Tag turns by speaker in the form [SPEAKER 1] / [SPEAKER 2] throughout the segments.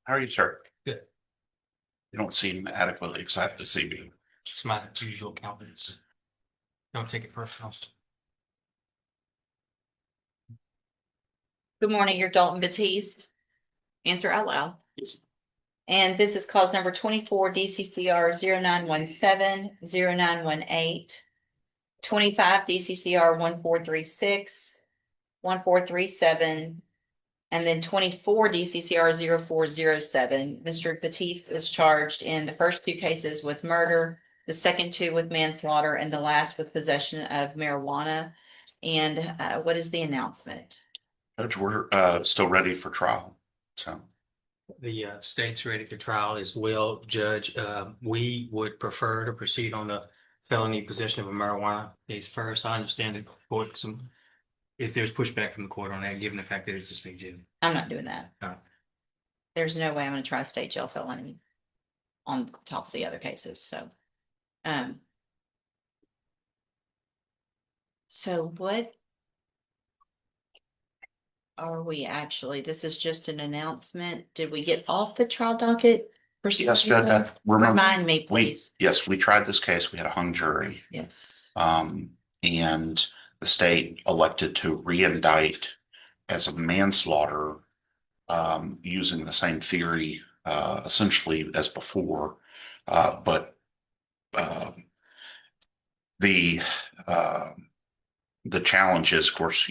[SPEAKER 1] How are you, sir?
[SPEAKER 2] Good.
[SPEAKER 1] You don't seem adequately excited to see me.
[SPEAKER 2] It's my usual countenance. Don't take it personal.
[SPEAKER 3] Good morning, you're Dalton Batiste. Answer out loud.
[SPEAKER 2] Yes.
[SPEAKER 3] And this is cause number 24 DCCR 0917 0918, 25 DCCR 1436, 1437, and then 24 DCCR 0407. Mr. Batiste is charged in the first two cases with murder, the second two with manslaughter, and the last with possession of marijuana. And what is the announcement?
[SPEAKER 1] Judge, we're still ready for trial. So
[SPEAKER 2] The state's ready for trial as well, Judge. We would prefer to proceed on the felony possession of a marijuana case first. I understand the court if there's pushback from the court on that, given the fact that it's a state jail.
[SPEAKER 3] I'm not doing that.
[SPEAKER 2] No.
[SPEAKER 3] There's no way I'm gonna try a state jail felony on top of the other cases, so. So what are we actually, this is just an announcement. Did we get off the trial docket?
[SPEAKER 1] yes, Judge,
[SPEAKER 3] Remind me, please.
[SPEAKER 1] yes, we tried this case. We had a hung jury.
[SPEAKER 3] Yes.
[SPEAKER 1] And the state elected to re-indict as a manslaughter, using the same theory, essentially as before. But the challenge is, of course,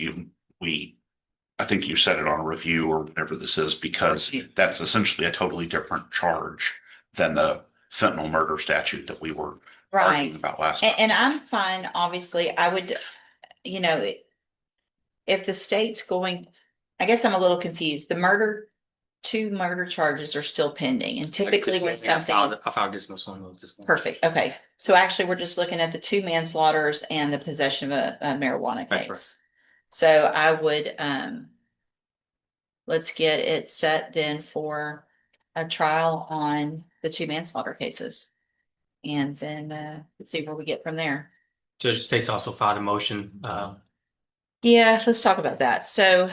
[SPEAKER 1] I think you said it on a review or whatever this is, because that's essentially a totally different charge than the fentanyl murder statute that we were arguing about last time.
[SPEAKER 3] And I'm fine, obviously, I would, if the state's going, I guess I'm a little confused. Two murder charges are still pending, and typically when something.
[SPEAKER 2] I filed dismissal on those.
[SPEAKER 3] Perfect, okay. So actually, we're just looking at the two manslaughters and the possession of a marijuana
[SPEAKER 2] That's
[SPEAKER 3] case.
[SPEAKER 2] right.
[SPEAKER 3] So I would, let's get it set then for a trial on the two manslaughter cases. And then, let's see where we get from there.
[SPEAKER 2] Judge, the state's also filed a motion.
[SPEAKER 3] Yeah, let's talk about that. So,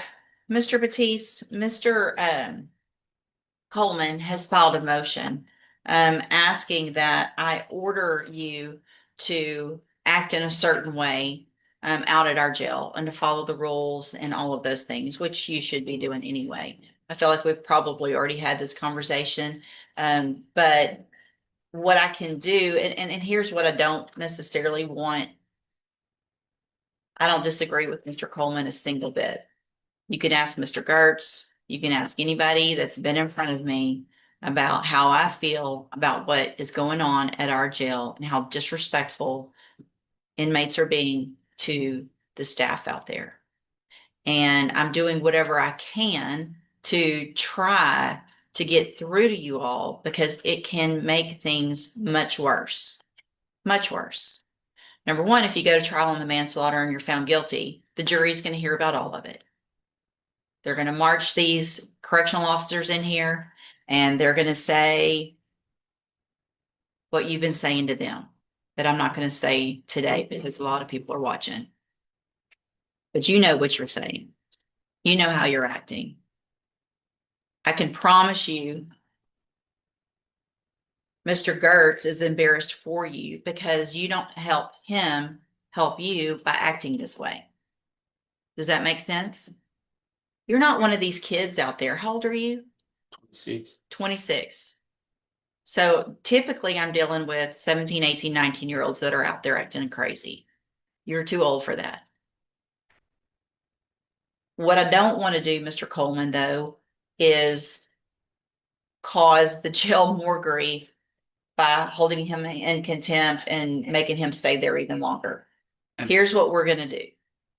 [SPEAKER 3] Mr. Batiste, Mr. Coleman has filed a motion asking that I order you to act in a certain way out at our jail and to follow the rules and all of those things, which you should be doing anyway. I feel like we've probably already had this conversation, but what I can do, and here's what I don't necessarily want. I don't disagree with Mr. Coleman a single bit. You can ask Mr. Gertz, you can ask anybody that's been in front of me about how I feel about what is going on at our jail and how disrespectful inmates are being to the staff out there. And I'm doing whatever I can to try to get through to you all, because it can make things much worse. Much worse. Number one, if you go to trial on the manslaughter and you're found guilty, the jury's going to hear about all of it. They're going to march these correctional officers in here and they're going to say what you've been saying to them, that I'm not going to say today because a lot of people are watching. But you know what you're saying. You know how you're acting. I can promise you, Mr. Gertz is embarrassed for you because you don't help him help you by acting this way. Does that make sense? You're not one of these kids out there. How old are you?
[SPEAKER 2] 26.
[SPEAKER 3] 26. So typically I'm dealing with 17, 18, 19-year-olds that are out there acting crazy. You're too old for that. What I don't want to do, Mr. Coleman, though, is cause the jail more grief by holding him in contempt and making him stay there even longer. Here's what we're going to do.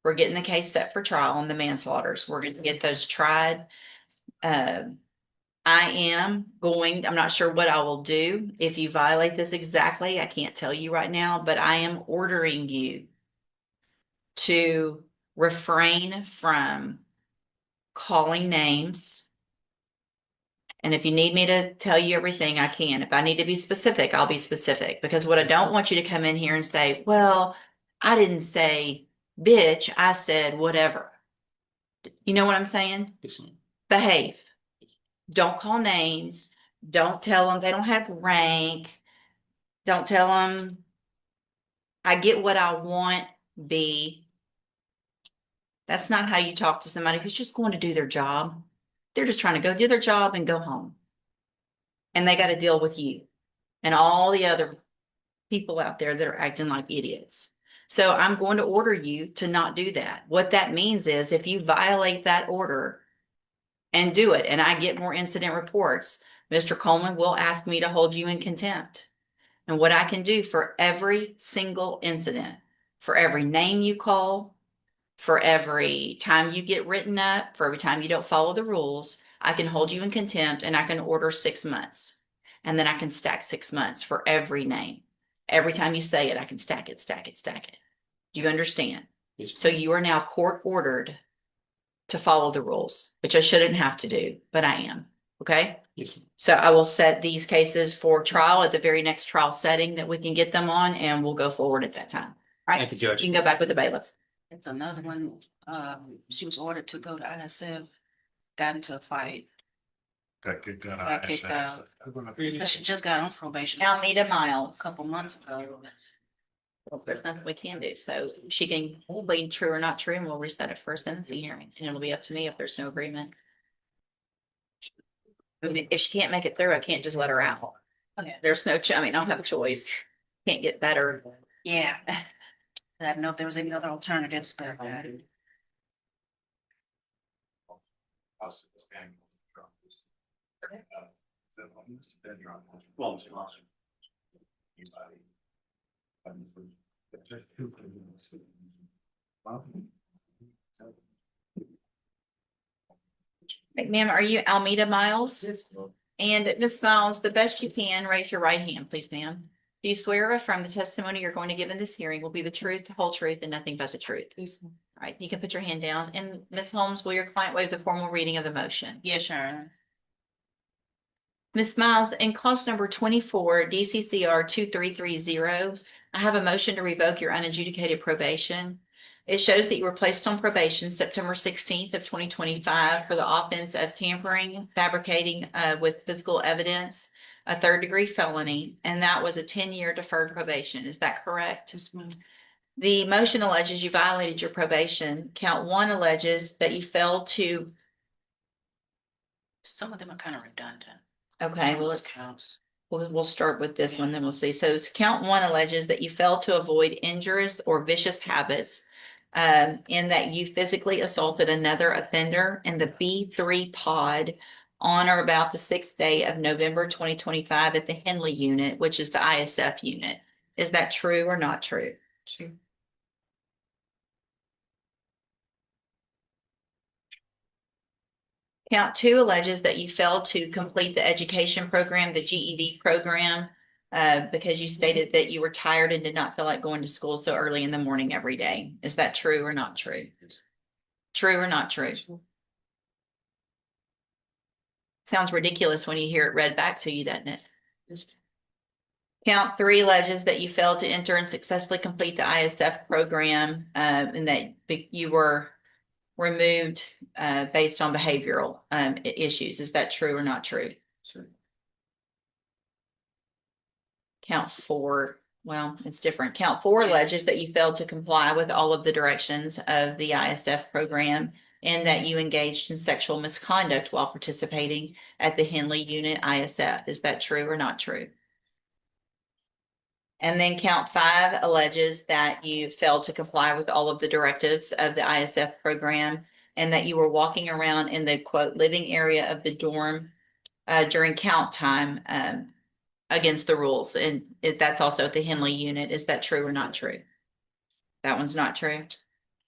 [SPEAKER 3] We're getting the case set for trial on the manslaughters. We're going to get those tried. I'm not sure what I will do if you violate this exactly. I can't tell you right now, but I am ordering you to refrain from calling names. And if you need me to tell you everything, I can. If I need to be specific, I'll be specific. Because what I don't want you to come in here and say, well, I didn't say bitch, I said whatever. You know what I'm saying?
[SPEAKER 2] Yes, ma'am.
[SPEAKER 3] Behave. Don't call names. Don't tell them they don't have rank. Don't tell them I get what I want. B. That's not how you talk to somebody who's just going to do their job. They're just trying to go do their job and go home. And they got to deal with you and all the other people out there that are acting like idiots. So I'm going to order you to not do that. What that means is if you violate that order and do it, and I get more incident reports, Mr. Coleman will ask me to hold you in contempt. And what I can do for every single incident, for every name you call, for every time you get written up, for every time you don't follow the rules, I can hold you in contempt and I can order 6 months. And then I can stack 6 months for every name. Every time you say it, I can stack it, stack it, stack it. Do you understand?
[SPEAKER 2] Yes.
[SPEAKER 3] So you are now court ordered to follow the rules, which I shouldn't have to do, but I am. Okay?
[SPEAKER 2] Yes.
[SPEAKER 3] So I will set these cases for trial at the very next trial setting that we can get them on, and we'll go forward at that time. All right?
[SPEAKER 2] Thank you, Judge.
[SPEAKER 3] You can go back with the bailiff.
[SPEAKER 4] It's another one, she was ordered to go to ISF, got into a fight,
[SPEAKER 1] Got kicked out.
[SPEAKER 4] got kicked out. But she just got on probation a
[SPEAKER 3] Almeida Miles.
[SPEAKER 4] couple months ago.
[SPEAKER 3] Well, there's nothing we can do. So she can plead true or not true, and we'll reset it for a sentencing hearing. And it'll be up to me if there's no agreement. I mean, if she can't make it through, I can't just let her out.
[SPEAKER 4] Okay.
[SPEAKER 3] There's no, I mean, I don't have a choice. Can't get better.
[SPEAKER 4] Yeah. I didn't know if there was any other alternatives, but
[SPEAKER 3] Ma'am, are you Almeida Miles? And Miss Miles, the best you can, raise your right hand, please, ma'am. Do you swear or affirm the testimony you're going to give in this hearing will be the truth, the whole truth, and nothing but the truth? All right, you can put your hand down. And Miss Holmes, will your client waive the formal reading of the motion?
[SPEAKER 4] yeah, sure.
[SPEAKER 3] Ms. Miles, in cause number 24, DCCR 2330, I have a motion to revoke your unadjudicated probation. It shows that you were placed on probation September 16th of 2025 for the offense of tampering, fabricating with physical evidence, a 3rd-degree felony, and that was a 10-year deferred probation. Is that correct? The motion alleges you violated your probation. Count 1 alleges that you failed to.
[SPEAKER 4] Some of them are kind of redundant.
[SPEAKER 3] Okay,
[SPEAKER 4] Some of
[SPEAKER 3] well,
[SPEAKER 4] those
[SPEAKER 3] let's.
[SPEAKER 4] counts.
[SPEAKER 3] We'll start with this one, then we'll see. So count 1 alleges that you failed to avoid injurious or vicious habits, in that you physically assaulted another offender in the B3 pod on or about the 6th day of November 2025 at the Henley unit, which is the ISF unit. Is that true or not true?
[SPEAKER 4] True.
[SPEAKER 3] Count 2 alleges that you failed to complete the education program, the GED program, because you stated that you were tired and did not feel like going to school so early in the morning every day. Is that true or not true? True or not true? Sounds ridiculous when you hear it read back to you, doesn't it? Count 3 alleges that you failed to enter and successfully complete the ISF program, and that you were removed based on behavioral issues. Is that true or not true?
[SPEAKER 4] Sure.
[SPEAKER 3] Count 4, well, it's different. Count 4 alleges that you failed to comply with all of the directions of the ISF program and that you engaged in sexual misconduct while participating at the Henley Unit ISF. Is that true or not true? And then count 5 alleges that you failed to comply with all of the directives of the ISF program and that you were walking around in the quote living area of the dorm during count time against the rules. And that's also at the Henley unit. Is that true or not true? That one's not true.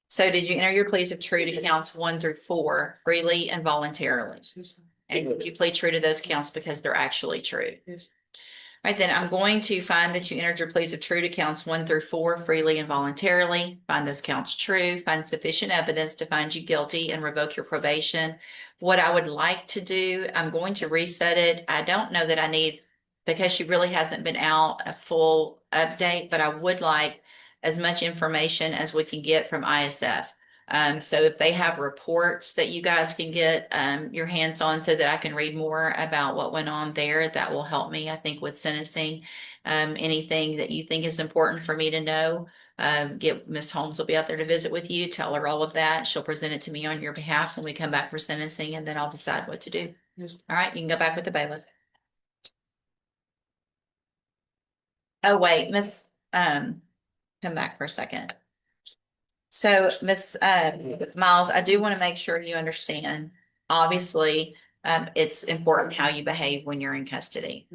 [SPEAKER 3] So did you enter your pleas of true to counts 1 through 4 freely and voluntarily? And did you plead true to those counts because they're actually true?
[SPEAKER 4] Yes.
[SPEAKER 3] All right, then I'm going to find that you entered your pleas of true to counts 1 through 4 freely and voluntarily. Find those counts true, find sufficient evidence to find you guilty and revoke your probation. What I would like to do, I'm going to reset it. I don't know that I need, because she really hasn't been out, a full update, but I would like as much information as we can get from ISF. So if they have reports that you guys can get your hands on so that I can read more about what went on there, that will help me, I think, with sentencing. Anything that you think is important for me to know, get Ms. Holmes will be out there to visit with you, tell her all of that. She'll present it to me on your behalf when we come back for sentencing, and then I'll decide what to do. All right, you can go back with the bailiff. Oh, wait, come back for a second. So, Miss Miles, I do want to make sure you understand, obviously, it's important how you behave when you're in custody.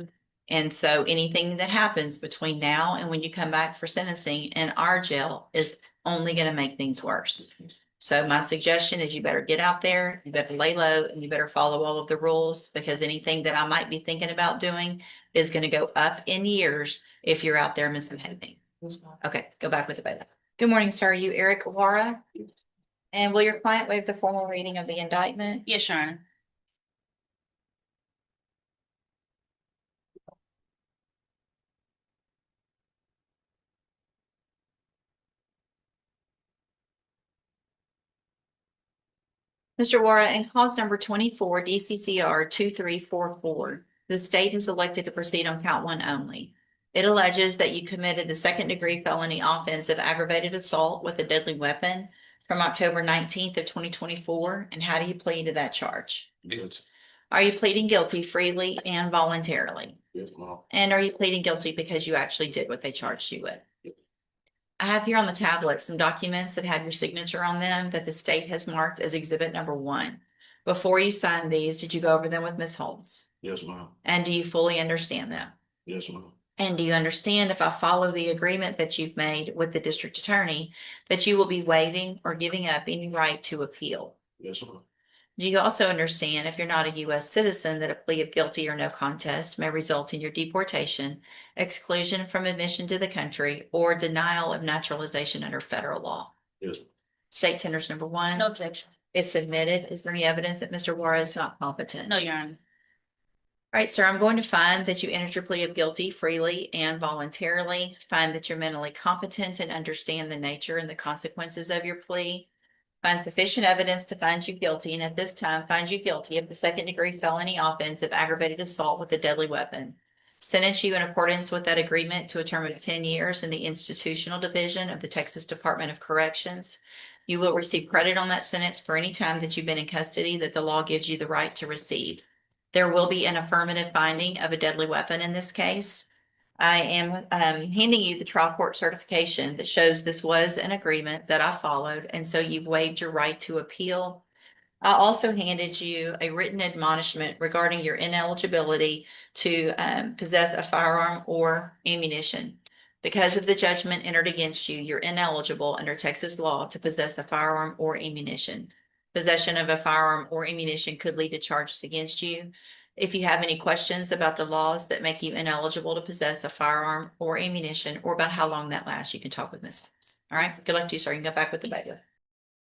[SPEAKER 3] And so anything that happens between now and when you come back for sentencing in our jail is only going to make things worse. So my suggestion is you better get out there, you better lay low, and you better follow all of the rules, because anything that I might be thinking about doing is going to go up in years if you're out there misbehaving. Okay, go back with the bailiff. Good morning, sir. Are you Eric Awara? And will your client waive the formal reading of the indictment?
[SPEAKER 4] Yes, Your Honor.
[SPEAKER 3] Mr. Wara, in cause number 24 DCCR 2344, the state has elected to proceed on count one only. It alleges that you committed the second-degree felony offense of aggravated assault with a deadly weapon from October 19th of 2024. And how do you plead to that charge?
[SPEAKER 5] Guilty.
[SPEAKER 3] Are you pleading guilty freely and voluntarily?
[SPEAKER 5] Yes, ma'am.
[SPEAKER 3] And are you pleading guilty because you actually did what they charged you with? I have here on the tablet some documents that have your signature on them that the state has marked as exhibit number 1. Before you signed these, did you go over them with Ms. Holmes?
[SPEAKER 5] Yes, ma'am.
[SPEAKER 3] And do you fully understand them?
[SPEAKER 5] Yes, ma'am.
[SPEAKER 3] And do you understand, if I follow the agreement that you've made with the district attorney, that you will be waiving or giving up any right to appeal?
[SPEAKER 5] Yes, ma'am.
[SPEAKER 3] Do you also understand, if you're not a U.S. citizen, that a plea of guilty or no contest may result in your deportation, exclusion from admission to the country, or denial of naturalization under federal law?
[SPEAKER 5] Yes, ma'am.
[SPEAKER 3] State tenders number 1.
[SPEAKER 4] No objection.
[SPEAKER 3] It's admitted. Is there any evidence that Mr. Juarez is not competent?
[SPEAKER 4] No, Your Honor.
[SPEAKER 3] All right, sir, I'm going to find that you entered your plea of guilty freely and voluntarily, find that you're mentally competent and understand the nature and the consequences of your plea, find sufficient evidence to find you guilty, and at this time find you guilty of the second-degree felony offense of aggravated assault with a deadly weapon. Sentence you in accordance with that agreement to a term of 10 years in the institutional division of the Texas Department of Corrections. You will receive credit on that sentence for any time that you've been in custody that the law gives you the right to receive. There will be an affirmative finding of a deadly weapon in this case. I am handing you the trial court certification that shows this was an agreement that I followed, and so you've waived your right to appeal. I also handed you a written admonishment regarding your ineligibility to possess a firearm or ammunition. Because of the judgment entered against you, you're ineligible under Texas law to possess a firearm or ammunition. Possession of a firearm or ammunition could lead to charges against you. If you have any questions about the laws that make you ineligible to possess a firearm or ammunition, or about how long that lasts, you can talk with Ms. Holmes. All right, good luck to you, sir. You can go back with the bailiff.